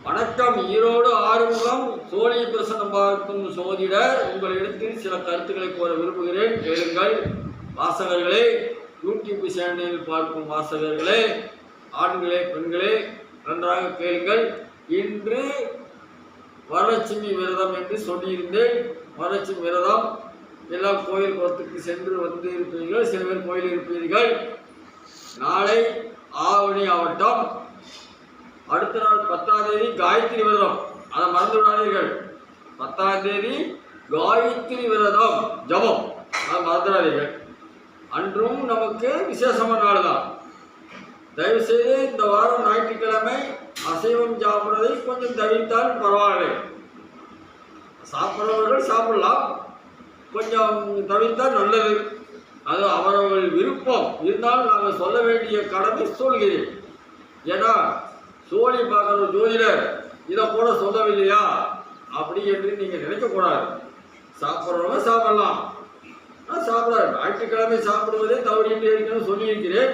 வணக்கம். ஈரோடு ஆறுமுகம் சோழி பிரசனம் பார்க்கும் சோதிடர் உங்களிடத்தில் சில கருத்துக்களை கூற விரும்புகிறேன். கேளுங்கள் வாசகர்களே, யூடியூப் சேனலில் பார்க்கும் வாசகர்களே, ஆண்களே பெண்களே, நன்றாக கேளுங்கள். இன்று வரலட்சுமி விரதம் என்று சொல்லியிருந்தேன். வரலட்சுமி விரதம் எல்லாம் கோயில் குளத்துக்கு சென்று வந்து இருப்பீர்கள், சில பேர் கோயில் இருப்பீர்கள். நாளை ஆவணி ஆவட்டம், அடுத்த நாள் 10ஆம் தேதி காயத்ரி விரதம், அதை மறந்து விடாதீர்கள். 10ஆம் தேதி காயத்ரி விரதம் ஜபம், அதை மறந்துடாதீர்கள். அன்றும் நமக்கு விசேஷமான நாள் தான். தயவுசெய்து இந்த வாரம் ஞாயிற்றுக்கிழமை அசைவம் சாப்பிட்றதை கொஞ்சம் தவிர்த்தால் பரவாயில்லை. சாப்பிட்றவர்கள் சாப்பிடலாம், கொஞ்சம் தவிர்த்தால் நல்லது. அது அவரவர்கள் விருப்பம். இருந்தாலும் நாங்கள் சொல்ல வேண்டிய கடமை சொல்கிறேன். ஏன்னா சோழி பார்க்குற ஜோதிடர் இதை கூட சொல்லவில்லையா அப்படி என்று நீங்கள் நினைக்கக்கூடாது. சாப்பிட்றவங்க சாப்பிடலாம், சாப்பிடாது. ஞாயிற்றுக்கிழமை சாப்பிடுவதே தவறு என்று இருக்கணும்னு சொல்லியிருக்கிறேன்.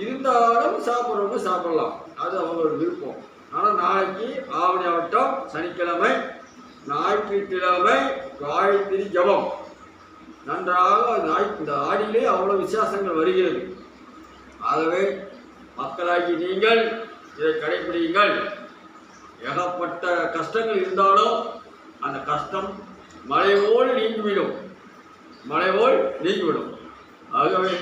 இருந்தாலும் சாப்பிட்றவங்க சாப்பிடலாம், அது அவங்களோட விருப்பம். ஆனால் நாளைக்கு ஆவணி ஆவட்டம் சனிக்கிழமை, ஞாயிற்றுக்கிழமை காயத்ரி ஜபம். நன்றாக இந்த ஆடியிலே அவ்வளோ விசேஷங்கள் வருகிறது. ஆகவே மக்களாகி நீங்கள் இதை கடைபிடியுங்கள். ஏகப்பட்ட கஷ்டங்கள் இருந்தாலும் அந்த கஷ்டம் மழை போல் நீங்கிவிடும், மழை போல் நீங்கிவிடும். ஆகவே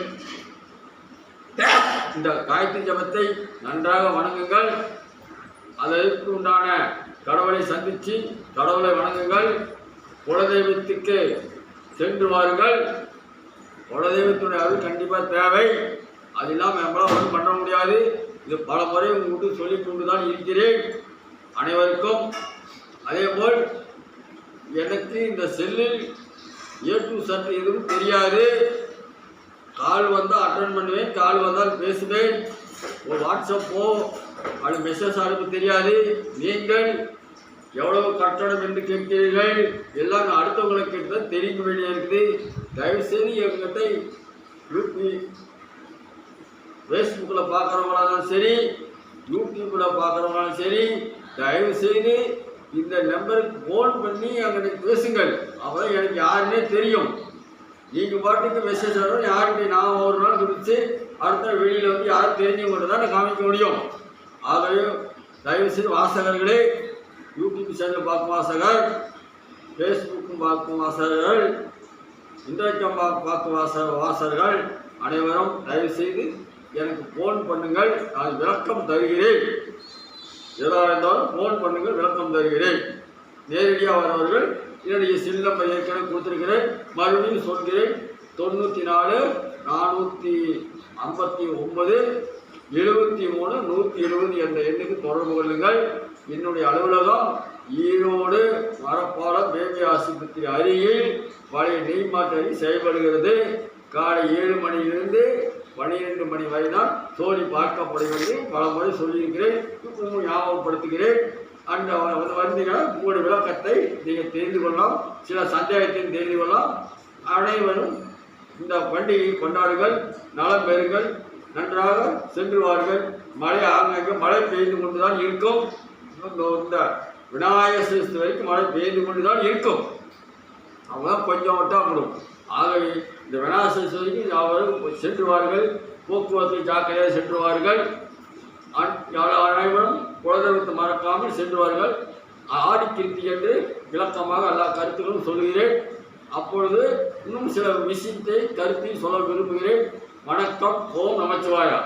இந்த காயத்ரி ஜபத்தை நன்றாக வணங்குங்கள். அதற்கு உண்டான கடவுளை சந்தித்து கடவுளை வணங்குங்கள். குலதெய்வத்துக்கு சென்று வாருங்கள். குலதெய்வத்துடைய அருள் கண்டிப்பாக தேவை. அது இல்லாமல் நம்மளால் ஒன்றும் பண்ண முடியாது. இது பல முறை உங்களுக்கு சொல்லிக் கொண்டு தான் இருக்கிறேன் அனைவருக்கும். அதேபோல் எனக்கு இந்த செல்லில் A to Z எதுவும் தெரியாது. கால் வந்தால் அட்டன் பண்ணுவேன், கால் வந்தால் பேசுவேன். ஒரு வாட்ஸ்அப்போ அது மெசேஜ் அனுப்ப தெரியாது. நீங்கள் எவ்வளவு கட்டணம் என்று கேட்கிறீர்கள், எல்லாம் அடுத்தவங்களுக்கு கேட்டு தெரிவிக்க வேண்டிய இருக்குது. தயவுசெய்து எங்கிட்ட ஃபேஸ்புக்கில் பார்க்குறவங்களாலும் சரி, யூடியூப்பில் பார்க்குறவங்களாலும் சரி, தயவுசெய்து இந்த நம்பருக்கு ஃபோன் பண்ணி அங்கே பேசுங்கள். அப்போ எனக்கு யாருன்னே தெரியும். நீங்கள் பாட்டுக்கு மெசேஜ் வரும், யாருடைய நான் ஒரு நாள் குறித்து அடுத்த வெளியில் வந்து யாரும் தெரிஞ்சவங்கள்ட்ட தான் நான் காமிக்க முடியும். ஆகவே தயவுசெய்து வாசகர்களே, யூடியூப் சேனல் பார்க்கும் வாசகர், ஃபேஸ்புக்கும் பார்க்கும் வாசகர்கள், இன்டர்நெட்டம் பார்க்கும் வாசகர்கள் அனைவரும் தயவுசெய்து எனக்கு ஃபோன் பண்ணுங்கள். நான் விளக்கம் தருகிறேன். எதாக இருந்தாலும் ஃபோன் பண்ணுங்கள், விளக்கம் தருகிறேன். நேரடியாக வரவர்கள் என்னுடைய செல் நம்பர் ஏற்கனவே கொடுத்துருக்கிறேன், மறுபடியும் சொல்கிறேன். 94 459 73 170 என்ற எண்ணுக்கு தொடர்பு கொள்ளுங்கள். என்னுடைய அலுவலகம் ஈரோடு மரப்பாலம் பேபி ஆஸ்பத்திரி அருகில் பழைய நெய்மாட்டறி செயல்படுகிறது. காலை 7 மணியிலிருந்து 12 மணி வரை தான் சோழி பார்க்கப்படுகிறது. பல முறை சொல்லியிருக்கிறேன், இப்போ ஞாபகப்படுத்துகிறேன். அந்த வந்தீங்கன்னா உங்களுடைய விளக்கத்தை நீங்கள் தெரிந்து கொள்ளலாம், சில சந்தேகத்தையும் தெரிந்து கொள்ளலாம். அனைவரும் இந்த பண்டிகையை கொண்டாடுங்கள், நலம் பெறுங்கள், நன்றாக சென்றுவார்கள். மழை ஆங்காங்கே மழை பெய்து கொண்டு தான் இருக்கும். இந்த விநாயகர் சதுர்த்தி வரைக்கும் மழை பெய்து கொண்டு தான் இருக்கும். அவங்க கொஞ்சம் விட்டால் முடியும். ஆகவே இந்த விநாயகர் சதுர்த்தி வரைக்கும் அவர்கள் சென்றுவார்கள். போக்குவரத்து ஜாக்கிரதையாக சென்றுவார்கள். அனைவரும் குலதெய்வத்தை மறக்காமல் சென்றுவார்கள். ஆடிக்கிருத்தி என்று விளக்கமாக எல்லா கருத்துக்களும் சொல்கிறேன். அப்பொழுது இன்னும் சில விஷயத்தை கருத்தில் சொல்ல விரும்புகிறேன். வணக்கம். ஓம் நமச்சிவாயா.